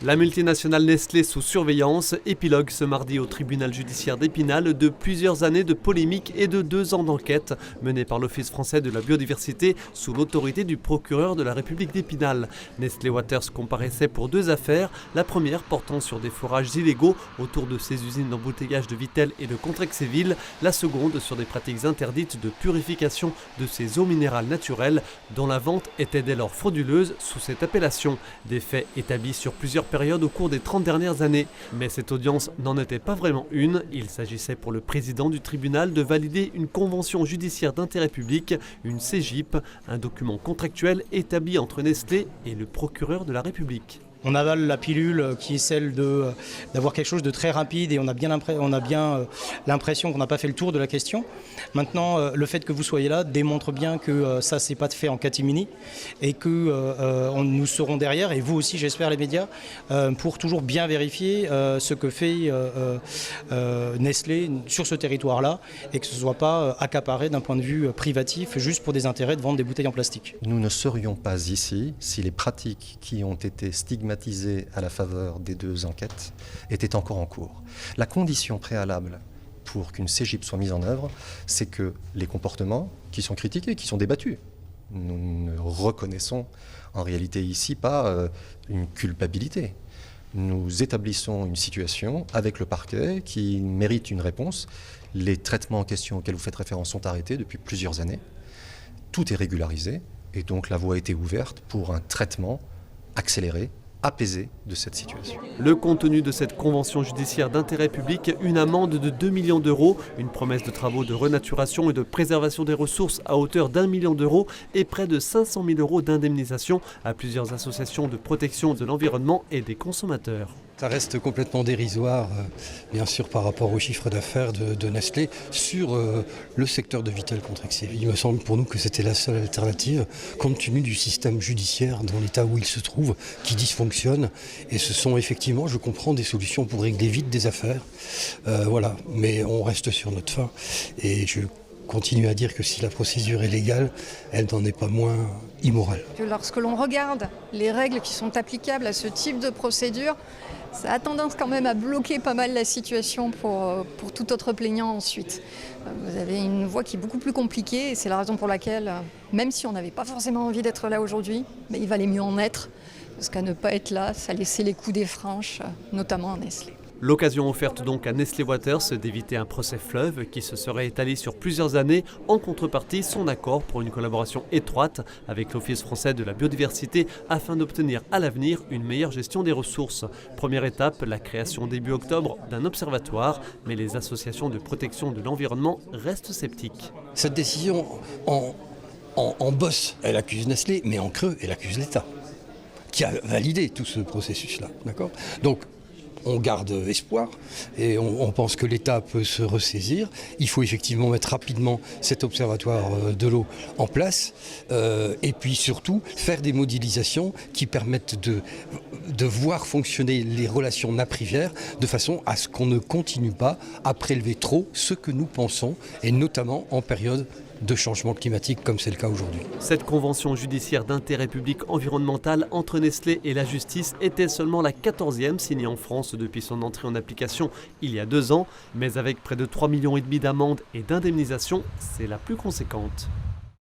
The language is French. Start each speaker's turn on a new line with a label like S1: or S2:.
S1: La multinationale Nestlé sous surveillance, épilogue ce mardi au tribunal judiciaire d'Épinal de plusieurs années de polémiques et de 2 ans d'enquête menée par l'Office français de la biodiversité sous l'autorité du procureur de la République d'Épinal. Nestlé Waters comparaissait pour 2 affaires, la première portant sur des forages illégaux autour de ses usines d'embouteillage de Vittel et de Contrexéville, la seconde sur des pratiques interdites de purification de ces eaux minérales naturelles dont la vente était dès lors frauduleuse sous cette appellation. Des faits établis sur plusieurs période au cours des 30 dernières années. Mais cette audience n'en était pas vraiment une. Il s'agissait pour le président du tribunal de valider une convention judiciaire d'intérêt public, une CJIP, un document contractuel établi entre Nestlé et le procureur de la République.
S2: On avale la pilule qui est celle d'avoir quelque chose de très rapide et on a bien l'impression qu'on n'a pas fait le tour de la question. Maintenant, le fait que vous soyez là démontre bien que ça c'est pas fait en catimini et que nous serons derrière, et vous aussi j'espère les médias, pour toujours bien vérifier ce que fait Nestlé sur ce territoire-là et que ce ne soit pas accaparé d'un point de vue privatif juste pour des intérêts de vendre des bouteilles en plastique.
S3: Nous ne serions pas ici si les pratiques qui ont été stigmatisées à la faveur des 2 enquêtes était encore en cours. La condition préalable pour qu'une CJIP soit mise en œuvre, c'est que les comportements qui sont critiqués, qui sont débattus, nous ne reconnaissons en réalité ici pas une culpabilité. Nous établissons une situation avec le parquet qui mérite une réponse. Les traitements en question auxquels vous faites référence sont arrêtés depuis plusieurs années. Tout est régularisé et donc la voie a été ouverte pour un traitement accéléré, apaisé de cette situation.
S1: Le contenu de cette convention judiciaire d'intérêt public, une amende de 2 millions d'euros, une promesse de travaux de renaturation et de préservation des ressources à hauteur d'1 million d'euros et près de 500 000 euros d'indemnisation à plusieurs associations de protection de l'environnement et des consommateurs.
S4: Ça reste complètement dérisoire, bien sûr, par rapport au chiffre d'affaires de Nestlé sur le secteur de Vittel Contrexéville. Il me semble pour nous que c'était la seule alternative, compte tenu du système judiciaire dans l'état où il se trouve, qui dysfonctionne. Et ce sont effectivement, je comprends, des solutions pour régler vite des affaires. Voilà, mais on reste sur notre faim. Et je continue à dire que si la procédure est légale, elle n'en est pas moins immorale.
S5: Lorsque l'on regarde les règles qui sont applicables à ce type de procédure, ça a tendance quand même à bloquer pas mal la situation pour tout autre plaignant ensuite. Vous avez une voie qui est beaucoup plus compliquée et c'est la raison pour laquelle, même si on n'avait pas forcément envie d'être là aujourd'hui, il valait mieux en être, parce qu'à ne pas être là, ça laissait les coups des franches, notamment à Nestlé.
S1: L'occasion offerte donc à Nestlé Waters d'éviter un procès fleuve qui se serait étalé sur plusieurs années, en contrepartie son accord pour une collaboration étroite avec l'Office français de la biodiversité afin d'obtenir à l'avenir une meilleure gestion des ressources. Première étape, la création début octobre d'un observatoire, mais les associations de protection de l'environnement restent sceptiques.
S4: Cette décision en bosse, elle accuse Nestlé, mais en creux, elle accuse l'État, qui a validé tout ce processus-là. D'accord ? Donc, on garde espoir et on pense que l'État peut se ressaisir. Il faut effectivement mettre rapidement cet observatoire de l'eau en place et puis surtout faire des modélisations qui permettent de voir fonctionner les relations nappe-rivière de façon à ce qu'on ne continue pas à prélever trop ce que nous pensons, et notamment en période de changement climatique comme c'est le cas aujourd'hui.
S1: Cette convention judiciaire d'intérêt public environnemental entre Nestlé et la justice était seulement la 14e signée en France depuis son entrée en application il y a 2 ans, mais avec près de 3,5 millions d'amendes et d'indemnisations, c'est la plus conséquente.